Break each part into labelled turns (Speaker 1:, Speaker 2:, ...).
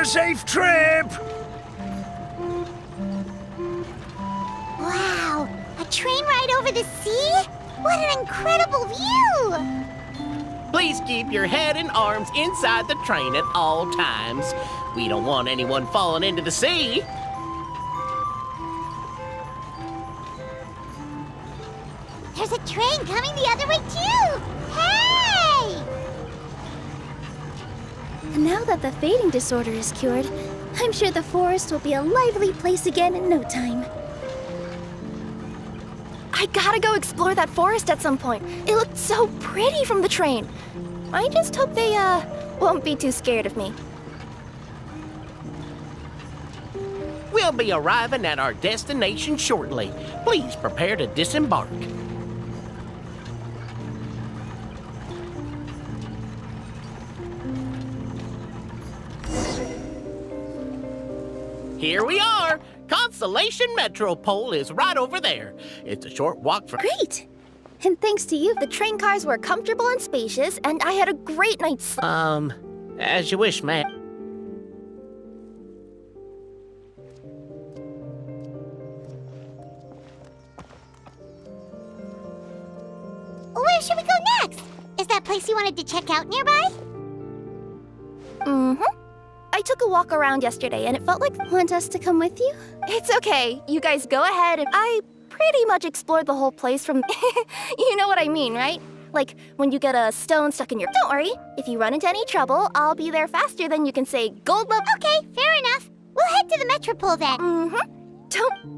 Speaker 1: a safe trip!
Speaker 2: Wow, a train ride over the sea? What an incredible view!
Speaker 3: Please keep your head and arms inside the train at all times. We don't want anyone falling into the sea.
Speaker 2: There's a train coming the other way too! Hey!
Speaker 4: And now that the fading disorder is cured, I'm sure the forest will be a lively place again in no time.
Speaker 5: I gotta go explore that forest at some point. It looked so pretty from the train. I just hope they, won't be too scared of me.
Speaker 3: We'll be arriving at our destination shortly. Please prepare to disembark. Here we are! Constellation Metropole is right over there. It's a short walk from...
Speaker 4: Great!
Speaker 5: And thanks to you, the train cars were comfortable and spacious, and I had a great night's sleep.
Speaker 3: As you wish, ma'am.
Speaker 2: Where should we go next? Is that place you wanted to check out nearby?
Speaker 5: Mm-hmm. I took a walk around yesterday, and it felt like...
Speaker 4: Want us to come with you?
Speaker 5: It's okay. You guys go ahead. I pretty much explored the whole place from... You know what I mean, right? Like, when you get a stone stuck in your... Don't worry. If you run into any trouble, I'll be there faster than you can say gold love...
Speaker 2: Okay, fair enough. We'll head to the Metropole then.
Speaker 5: Mm-hmm. Don't...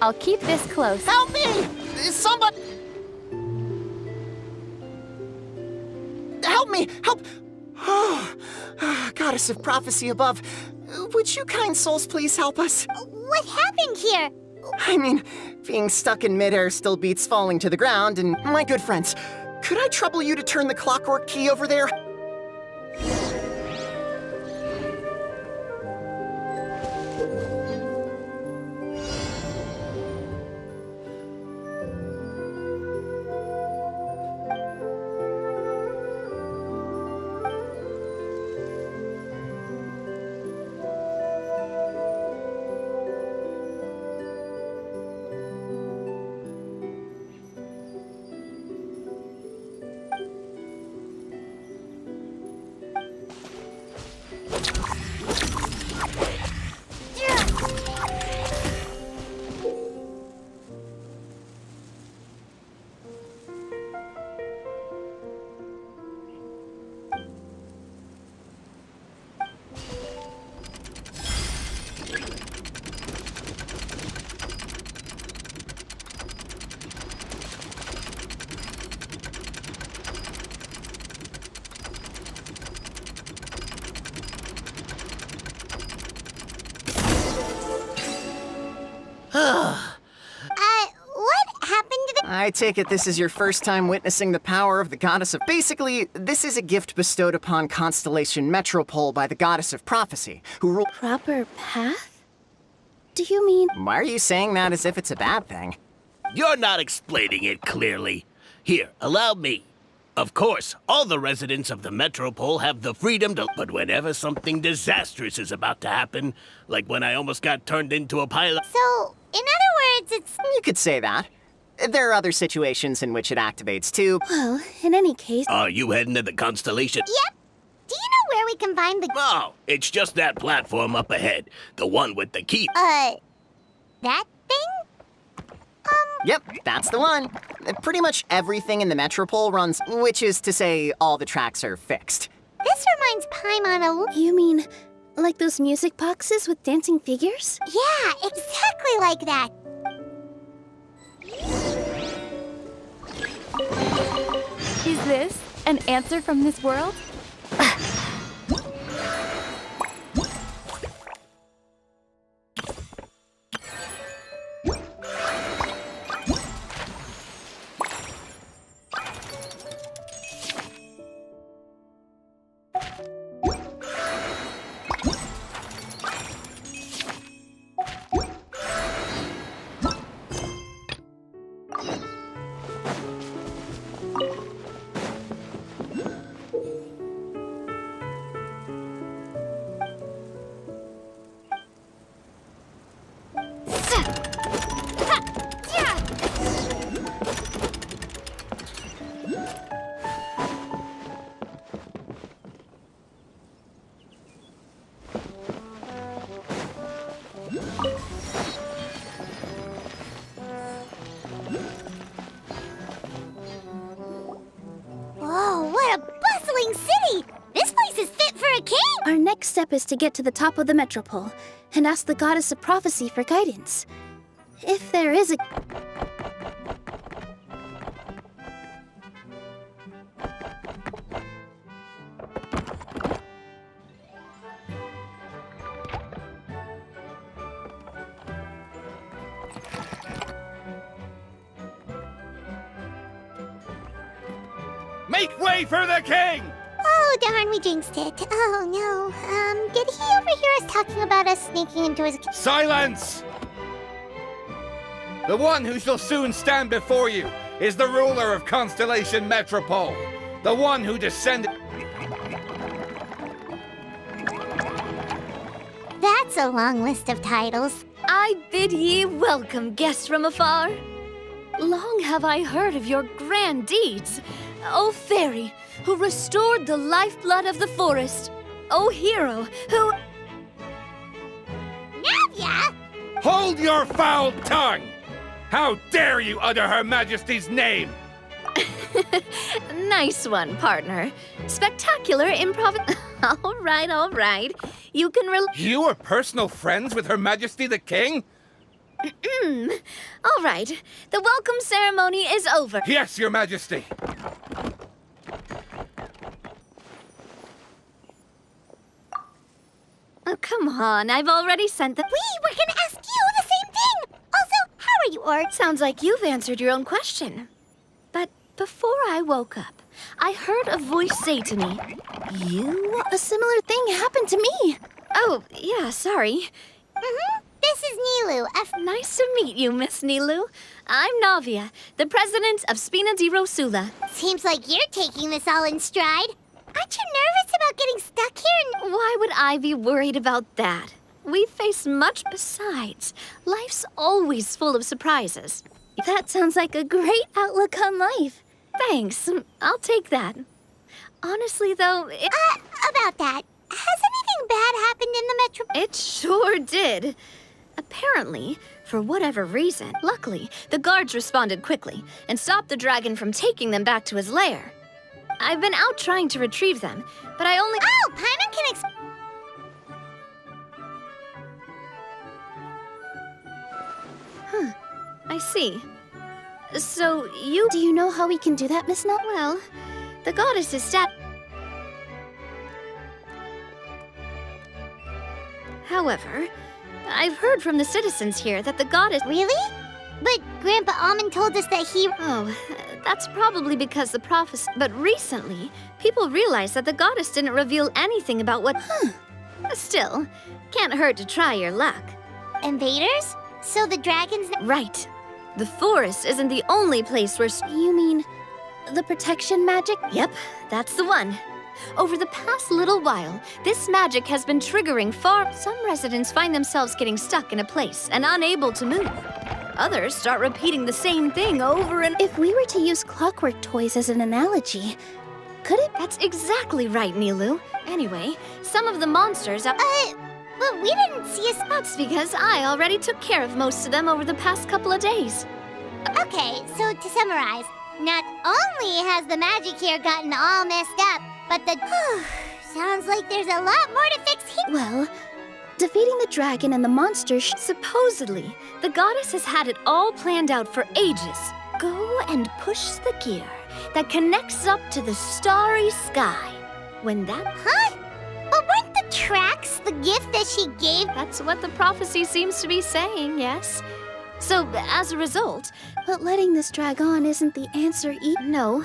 Speaker 5: I'll keep this close.
Speaker 3: Help me! Somebody... Help me! Help! Oh, goddess of prophecy above, would you kind souls please help us?
Speaker 2: What happened here?
Speaker 6: I mean, being stuck in midair still beats falling to the ground, and my good friends, could I trouble you to turn the clockwork key over there? I take it this is your first time witnessing the power of the goddess of... Basically, this is a gift bestowed upon Constellation Metropole by the goddess of prophecy, who ruled...
Speaker 4: Proper path? Do you mean...
Speaker 6: Why are you saying that as if it's a bad thing?
Speaker 3: You're not explaining it clearly. Here, allow me. Of course, all the residents of the Metropole have the freedom to... But whenever something disastrous is about to happen, like when I almost got turned into a pile of...
Speaker 2: So, in other words, it's...
Speaker 6: You could say that. There are other situations in which it activates too.
Speaker 4: Well, in any case...
Speaker 3: Are you heading to the Constellation?
Speaker 2: Yep. Do you know where we can find the...
Speaker 3: Oh, it's just that platform up ahead. The one with the key.
Speaker 2: that thing?
Speaker 6: Yep, that's the one. Pretty much everything in the Metropole runs, which is to say, all the tracks are fixed.
Speaker 2: This reminds Paimon a...
Speaker 4: You mean, like those music boxes with dancing figures?
Speaker 2: Yeah, exactly like that.
Speaker 5: Is this an answer from this world?
Speaker 2: Whoa, what a bustling city! This place is fit for a king!
Speaker 4: Our next step is to get to the top of the Metropole and ask the goddess of prophecy for guidance. If there is a...
Speaker 1: Make way for the king!
Speaker 2: Oh, darn, we jinxed it. Oh, no. Did he overhear us talking about us sneaking into his...
Speaker 1: Silence! The one who shall soon stand before you is the ruler of Constellation Metropole. The one who descended...
Speaker 2: That's a long list of titles.
Speaker 7: I bid ye welcome, guests from afar. Long have I heard of your grand deeds, O fairy, who restored the lifeblood of the forest, O hero, who...
Speaker 2: Navia!
Speaker 1: Hold your foul tongue! How dare you utter Her Majesty's name?
Speaker 7: Nice one, partner. Spectacular improv... all right. You can
Speaker 1: You are personal friends with Her Majesty the King?
Speaker 7: All right, the welcome ceremony is over.
Speaker 1: Yes, Your Majesty.
Speaker 7: Oh, come on, I've already sent the...
Speaker 2: We were gonna ask you the same thing! Also, how are you, Ord?
Speaker 7: Sounds like you've answered your own question. But before I woke up, I heard a voice say to me,
Speaker 4: A similar thing happened to me.
Speaker 7: "Oh, yeah, sorry.
Speaker 2: This is Nilu,
Speaker 7: Nice to meet you, Miss Nilu. I'm Navia, the president of Spina di Rosula."
Speaker 2: Seems like you're taking this all in stride. Aren't you nervous about getting stuck here?
Speaker 7: Why would I be worried about that? We face much besides. Life's always full of surprises.
Speaker 4: That sounds like a great outlook on life.
Speaker 7: Thanks, I'll take that. Honestly, though,
Speaker 2: About that. Has anything bad happened in the metro...
Speaker 7: it sure did. Apparently, for whatever reason, luckily, the guards responded quickly and stopped the dragon from taking them back to his lair. I've been out trying to retrieve them, but I only...
Speaker 2: Oh, Paimon can
Speaker 7: I see. So, you...
Speaker 4: Do you know how we can do that, Miss Nell?
Speaker 7: Well, the goddess is However, I've heard from the citizens here that the goddess...
Speaker 2: Really? But Grandpa Almond told us that he...
Speaker 7: Oh, that's probably because the prophecy. But recently, people realized that the goddess didn't reveal anything about what. Still, can't hurt to try your luck.
Speaker 2: Invaders? So the dragons...
Speaker 7: Right. The forest isn't the only place where.
Speaker 4: You mean the protection magic?
Speaker 7: Yep, that's the one. Over the past little while, this magic has been triggering far. Some residents find themselves getting stuck in a place and unable to move. Others start repeating the same thing over and.
Speaker 4: If we were to use clockwork toys as an analogy, could it?
Speaker 7: That's exactly right, Nilu. Anyway, some of the monsters are.
Speaker 2: But we didn't see a...
Speaker 7: That's because I already took care of most of them over the past couple of days.
Speaker 2: Okay, so to summarize, not only has the magic here gotten all messed up, but the... Sounds like there's a lot more to fix here.
Speaker 4: Well, defeating the dragon and the monsters.
Speaker 7: Supposedly, the goddess has had it all planned out for ages. Go and push the gear that connects up to the starry sky. When that...
Speaker 2: Huh? But weren't the tracks the gift that she gave?
Speaker 7: That's what the prophecy seems to be saying, yes. So, as a result...
Speaker 4: But letting this drag on isn't the answer
Speaker 7: No,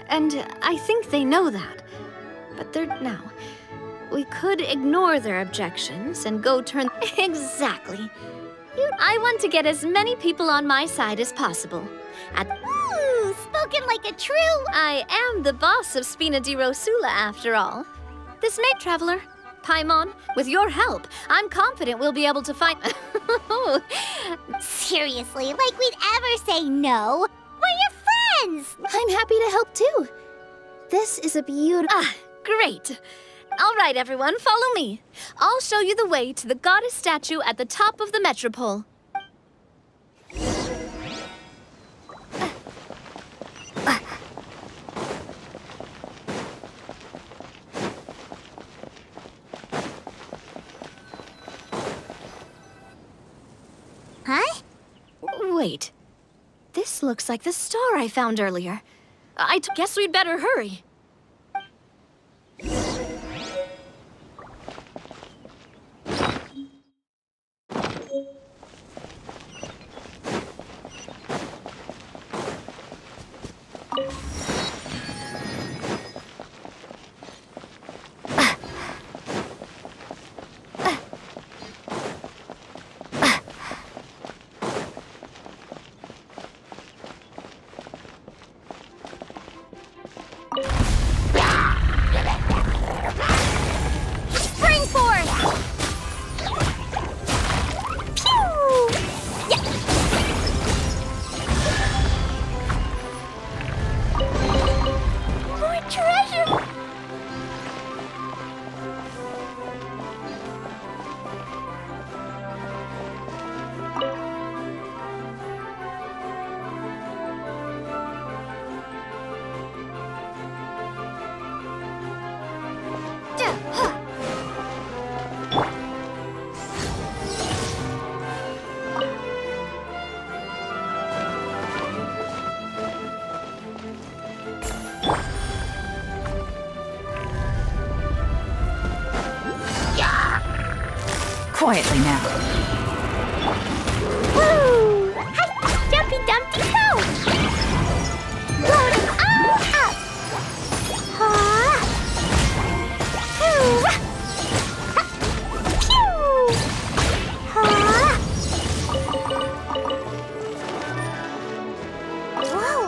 Speaker 7: and I think they know that. But they're... Now, we could ignore their objections and go turn... Exactly. I want to get as many people on my side as possible.
Speaker 2: Ooh, spoken like a true...
Speaker 7: I am the boss of Spina di Rosula, after all. This may, Traveler, Paimon, with your help, I'm confident we'll be able to find...
Speaker 2: Seriously, like we'd ever say no. We're your friends!
Speaker 4: I'm happy to help too. This is a beautiful...
Speaker 7: Ah, great. All right, everyone, follow me. I'll show you the way to the goddess statue at the top of the metropole.
Speaker 2: Huh?
Speaker 7: Wait. This looks like the star I found earlier. I guess we'd better hurry.
Speaker 2: Spring force! Pew! Yeah. More treasure!
Speaker 8: Quietly now.
Speaker 2: Woo! Hi, Dumpty Dumpty go! Load 'em all up! Ha! Pew! Pew! Ha! Whoa!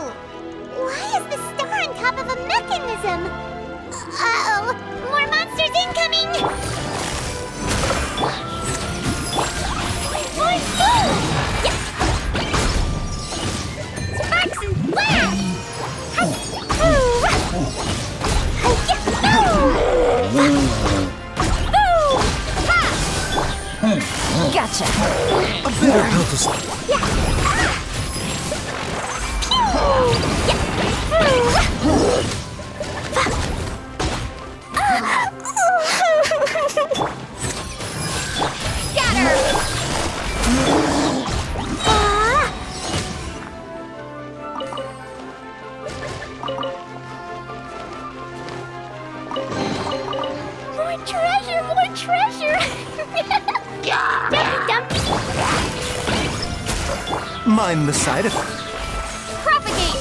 Speaker 2: Why is the star on top of a mechanism? Uh-oh! More monsters incoming! Sparks and flash!
Speaker 8: Gotcha.
Speaker 9: A better help us.
Speaker 2: More treasure! More treasure! Dumpty Dumpty!
Speaker 9: Mind the side effect.
Speaker 5: Propagate!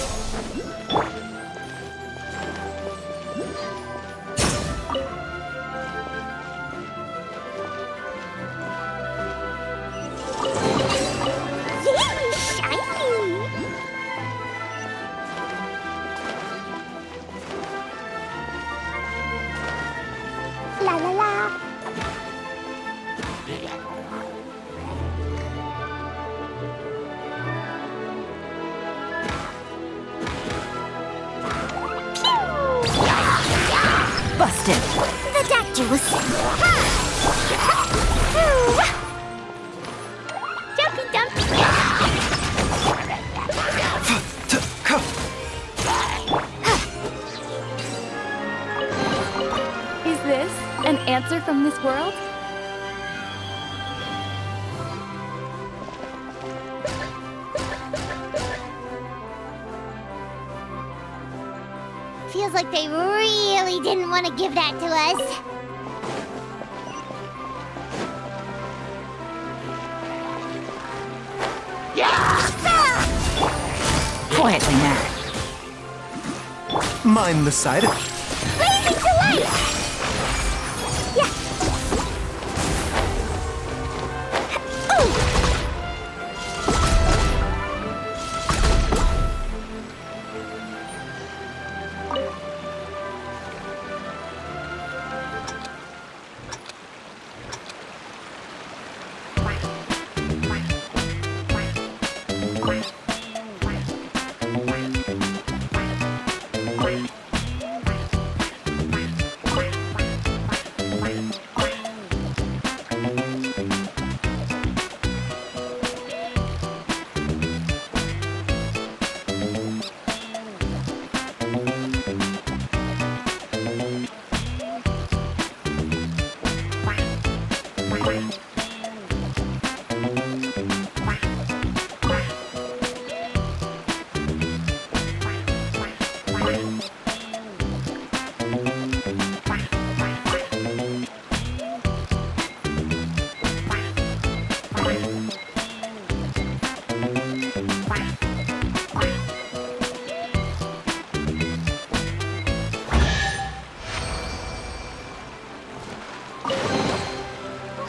Speaker 2: Yay, shiny! La la la.
Speaker 8: Busted.
Speaker 2: The doctor was Jumpy dumpy.
Speaker 5: Is this an answer from this world?
Speaker 2: Feels like they really didn't want to give that to us.
Speaker 8: Quietly now.
Speaker 9: Mind the side effect.
Speaker 2: Blazing delight! Yeah.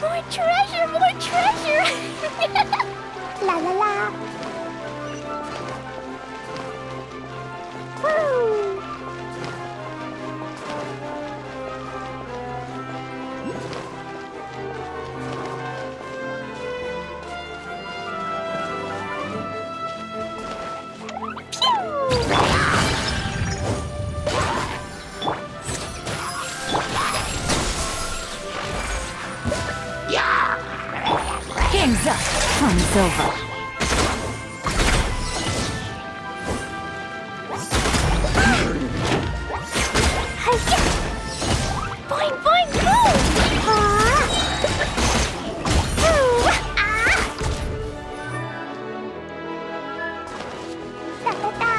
Speaker 2: More treasure, more treasure! La la la. Woo!
Speaker 8: Game's up. Fun's over.
Speaker 2: Boing, boing, boom! Ooh, ah! Da, da, da.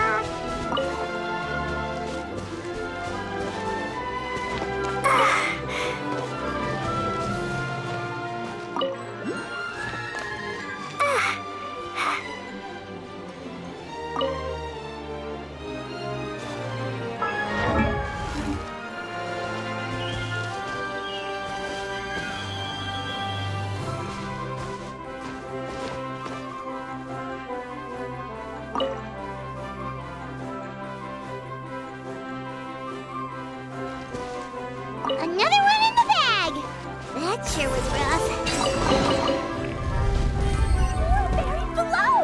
Speaker 2: Another one in the bag! That sure was rough. Buried below!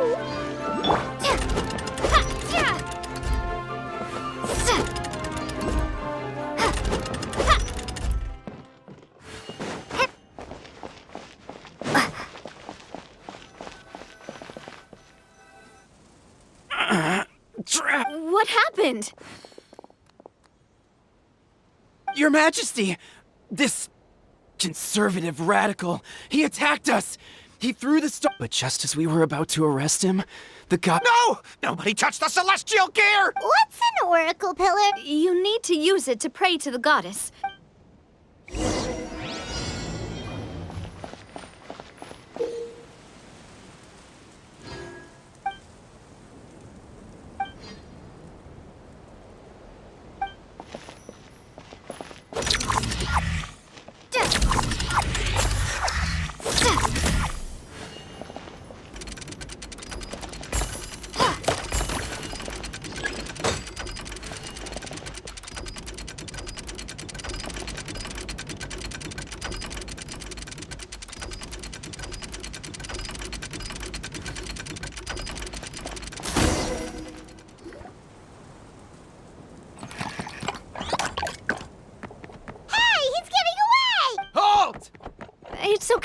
Speaker 5: What happened?
Speaker 10: Your Majesty! This conservative radical, he attacked us! He threw the stone. But just as we were about to arrest him, the god—
Speaker 1: No! Nobody touched the celestial gear!
Speaker 2: What's an oracle pillar?
Speaker 7: You need to use it to pray to the goddess.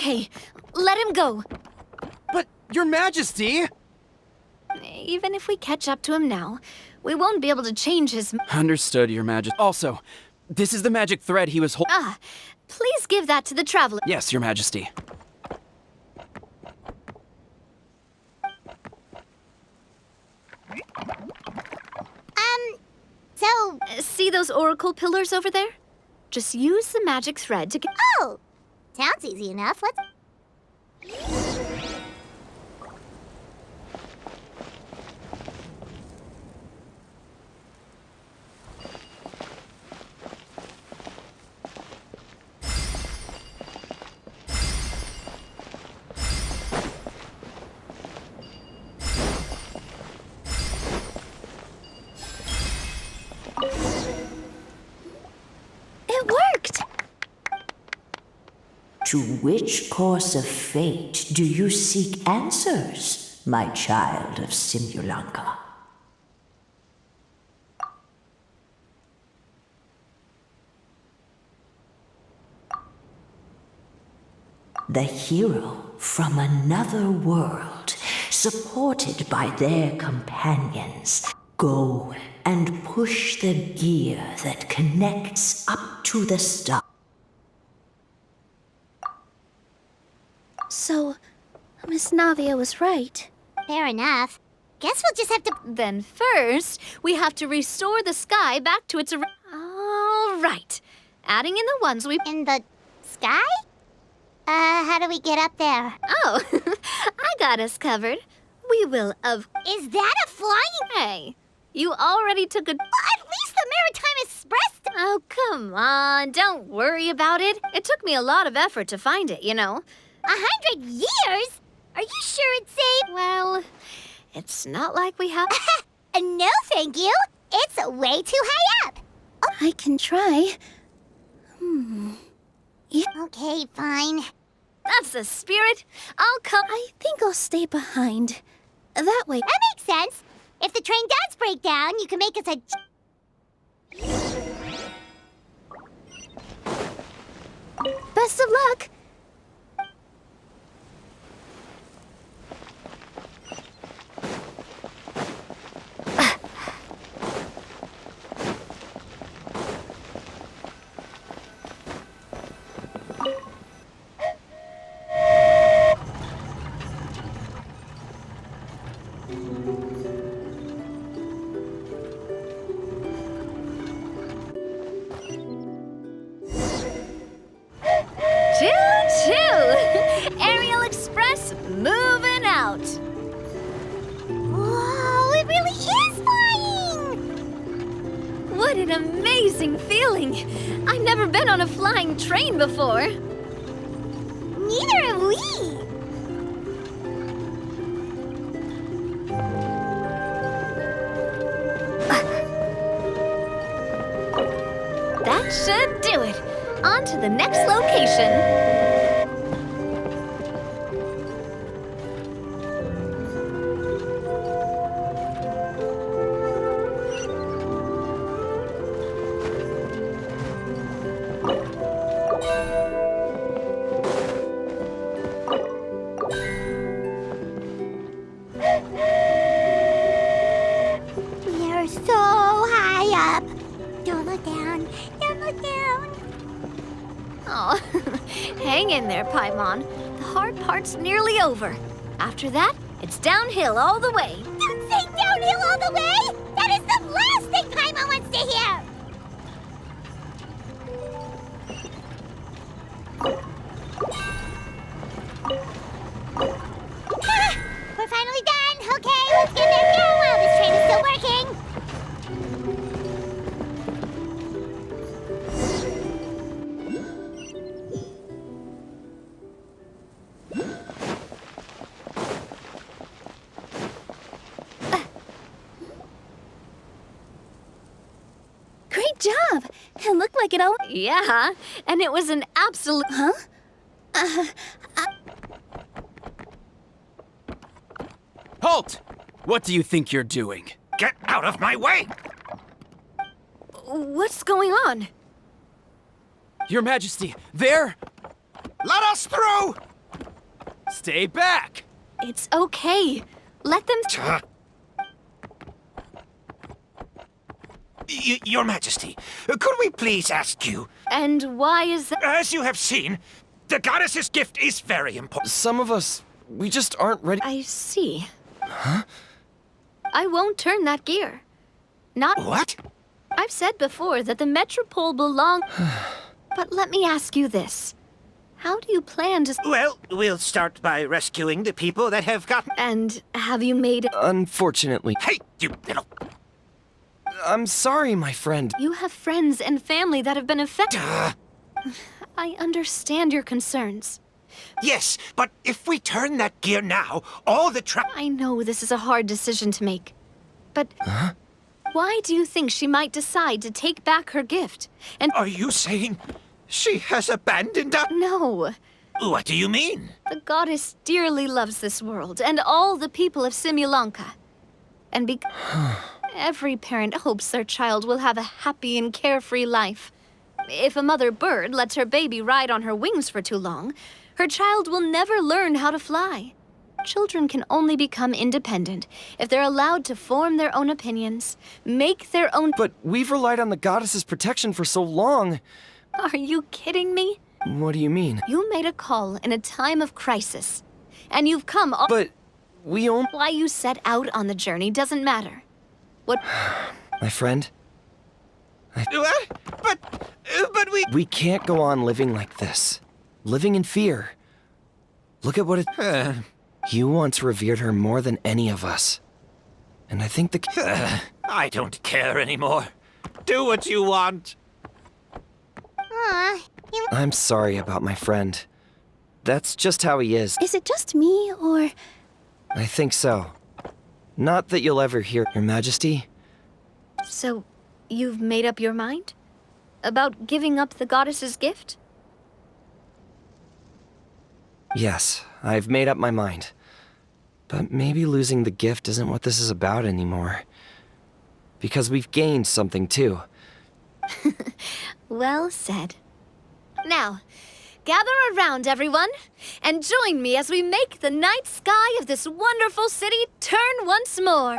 Speaker 7: Okay, let him go.
Speaker 10: But, Your Majesty!
Speaker 7: Even if we catch up to him now, we won't be able to change his...
Speaker 10: Understood, Your Majesty. Also, this is the magic thread he was holding.
Speaker 7: Ah, please give that to the traveler.
Speaker 10: Yes, Your Majesty.
Speaker 2: So...
Speaker 7: See those oracle pillars over there? Just use the magic thread to get...
Speaker 2: Oh! Sounds easy enough. Let's...
Speaker 7: It worked!
Speaker 8: To which course of fate do you seek answers, my child of Simulanka? The hero from another world, supported by their companions, go and push the gear that connects up to the star.
Speaker 4: So, Miss Navia was right.
Speaker 2: Fair enough. Guess we'll just have to...
Speaker 7: Then first, we have to restore the sky back to its... All right. Adding in the ones we...
Speaker 2: In the sky? How do we get up there?
Speaker 7: Oh, I got us covered. We will of...
Speaker 2: Is that a flying...
Speaker 7: Hey, you already took a...
Speaker 2: Well, at least the Maritime Express...
Speaker 7: Oh, come on. Don't worry about it. It took me a lot of effort to find it, you know.
Speaker 2: 100 years? Are you sure it's safe?
Speaker 7: Well, it's not like we have...
Speaker 2: No, thank you. It's way too high up.
Speaker 4: I can try.
Speaker 2: Okay, fine.
Speaker 7: That's the spirit. I'll come...
Speaker 4: I think I'll stay behind. That way.
Speaker 2: That makes sense. If the train does break down, you can make us a...
Speaker 4: Best of luck!
Speaker 7: Choo-choo! Aerial Express moving out.
Speaker 2: Whoa, it really is flying!
Speaker 7: What an amazing feeling. I've never been on a flying train before.
Speaker 2: Neither have we.
Speaker 7: That should do it. On to the next location.
Speaker 2: We are so high up. Don't look down. Don't look down.
Speaker 7: Oh, hang in there, Paimon. The hard part's nearly over. After that, it's downhill all the way.
Speaker 2: Don't say downhill all the way! That is the last thing Paimon wants to hear! Ah, we're finally done! Okay, let's get there now while this train is still working!
Speaker 4: Great job! It looked like it all...
Speaker 7: Yeah, and it was an absolute...
Speaker 4: Huh?
Speaker 10: Halt! What do you think you're doing?
Speaker 1: Get out of my way!
Speaker 7: What's going on?
Speaker 10: Your Majesty, there!
Speaker 1: Let us through!
Speaker 10: Stay back!
Speaker 7: It's okay. Let them.
Speaker 11: Your Majesty, could we please ask you?
Speaker 7: And why is that?
Speaker 11: As you have seen, the goddess's gift is very important.
Speaker 9: Some of us, we just aren't ready.
Speaker 7: I see. Huh? I won't turn that gear. Not.
Speaker 11: What?
Speaker 7: I've said before that the Metropole belongs. But let me ask you this. How do you plan to...
Speaker 11: Well, we'll start by rescuing the people that have gotten...
Speaker 7: And have you made...
Speaker 9: Unfortunately.
Speaker 11: Hey, you little...
Speaker 9: I'm sorry, my friend.
Speaker 7: You have friends and family that have been affected.
Speaker 11: Duh.
Speaker 7: I understand your concerns.
Speaker 11: Yes, but if we turn that gear now, all the
Speaker 7: I know this is a hard decision to make. But... Why do you think she might decide to take back her gift? And...
Speaker 11: Are you saying she has abandoned us?
Speaker 7: No.
Speaker 11: What do you mean?
Speaker 7: The goddess dearly loves this world and all the people of Simulanka. And every parent hopes their child will have a happy and carefree life. If a mother bird lets her baby ride on her wings for too long, her child will never learn how to fly. Children can only become independent if they're allowed to form their own opinions, make their own...
Speaker 9: But we've relied on the goddess's protection for so long.
Speaker 7: Are you kidding me?
Speaker 9: What do you mean?
Speaker 7: You made a call in a time of crisis, and you've come all...
Speaker 9: But we own...
Speaker 7: Why you set out on the journey doesn't matter. What...
Speaker 9: My friend?
Speaker 11: What? But we...
Speaker 9: We can't go on living like this. Living in fear. Look at what it... You once revered her more than any of us. And I think
Speaker 11: I don't care anymore. Do what you want.
Speaker 9: I'm sorry about my friend. That's just how he is.
Speaker 4: Is it just me, or...
Speaker 9: I think so. Not that you'll ever hear, Your Majesty.
Speaker 7: So, you've made up your mind? About giving up the goddess's gift?
Speaker 9: Yes, I've made up my mind. But maybe losing the gift isn't what this is about anymore. Because we've gained something too.
Speaker 7: Well said. Now, gather around, everyone, and join me as we make the night sky of this wonderful city turn once more.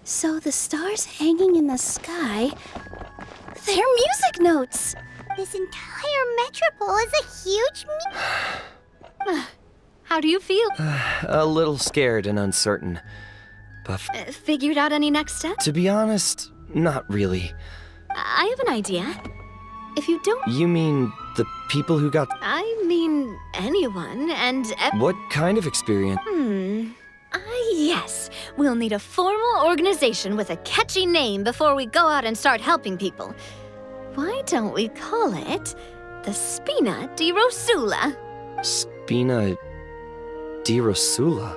Speaker 4: So the stars hanging in the sky, they're music notes!
Speaker 2: This entire metropole is a huge
Speaker 7: How do you feel?
Speaker 9: A little scared and uncertain. But
Speaker 7: Figured out any next steps?
Speaker 9: to be honest, not really.
Speaker 7: I have an idea. If you don't...
Speaker 9: You mean the people who got...
Speaker 7: I mean anyone, and...
Speaker 9: What kind of experience?
Speaker 7: Yes. We'll need a formal organization with a catchy name before we go out and start helping people. Why don't we call it the Spina di Rosula?
Speaker 9: Spina di Rosula?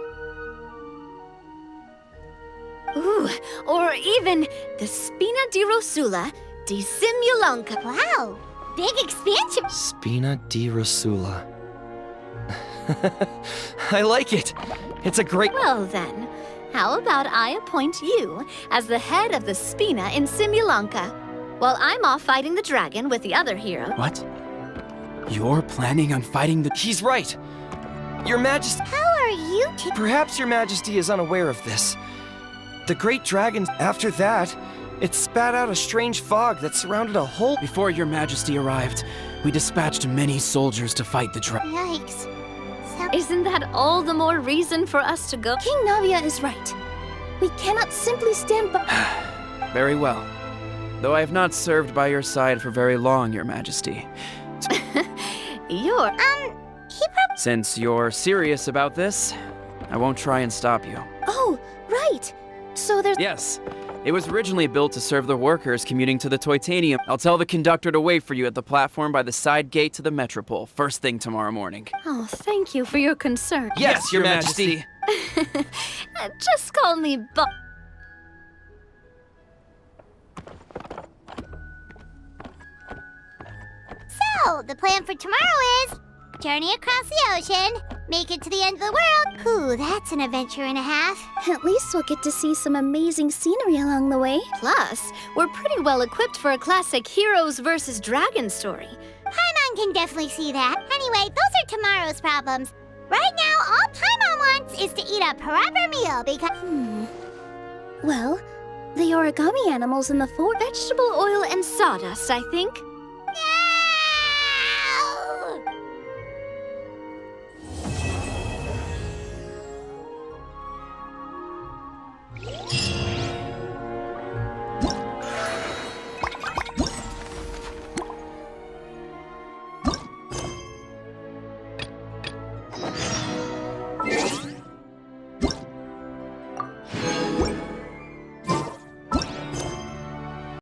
Speaker 7: Ooh, or even the Spina di Rosula di Simulanka.
Speaker 2: Wow, big expansion.
Speaker 9: Spina di Rosula. I like it. It's a great...
Speaker 7: Well then, how about I appoint you as the head of the Spina in Simulanka, while I'm off fighting the dragon with the other hero.
Speaker 10: What? You're planning on fighting the...
Speaker 9: He's right. Your Majesty...
Speaker 2: How are you two?
Speaker 9: Perhaps Your Majesty is unaware of this. The great dragon, after that, it spat out a strange fog that surrounded a whole...
Speaker 10: Before Your Majesty arrived, we dispatched many soldiers to fight the dragon.
Speaker 2: Yikes.
Speaker 7: Isn't that all the more reason for us to go?
Speaker 4: King Navia is right. We cannot simply stand by...
Speaker 10: Very well. Though I have not served by your side for very long, Your Majesty.
Speaker 7: You're...
Speaker 10: Since you're serious about this, I won't try and stop you.
Speaker 4: Oh, right. So there's...
Speaker 10: Yes, it was originally built to serve the workers commuting to the Toitanium. I'll tell the conductor to wait for you at the platform by the side gate to the Metropole, first thing tomorrow morning.
Speaker 7: Oh, thank you for your concern.
Speaker 10: Yes, Your Majesty.
Speaker 7: Just call me Bob.
Speaker 2: So, the plan for tomorrow is journey across the ocean, make it to the end of the world. Ooh, that's an adventure and a half.
Speaker 4: At least we'll get to see some amazing scenery along the way.
Speaker 7: Plus, we're pretty well equipped for a classic heroes versus dragons story.
Speaker 2: Paimon can definitely see that. Anyway, those are tomorrow's problems. Right now, all Paimon wants is to eat a proper meal because...
Speaker 4: Well, the origami animals in the fort...
Speaker 7: Vegetable oil and sawdust, I think.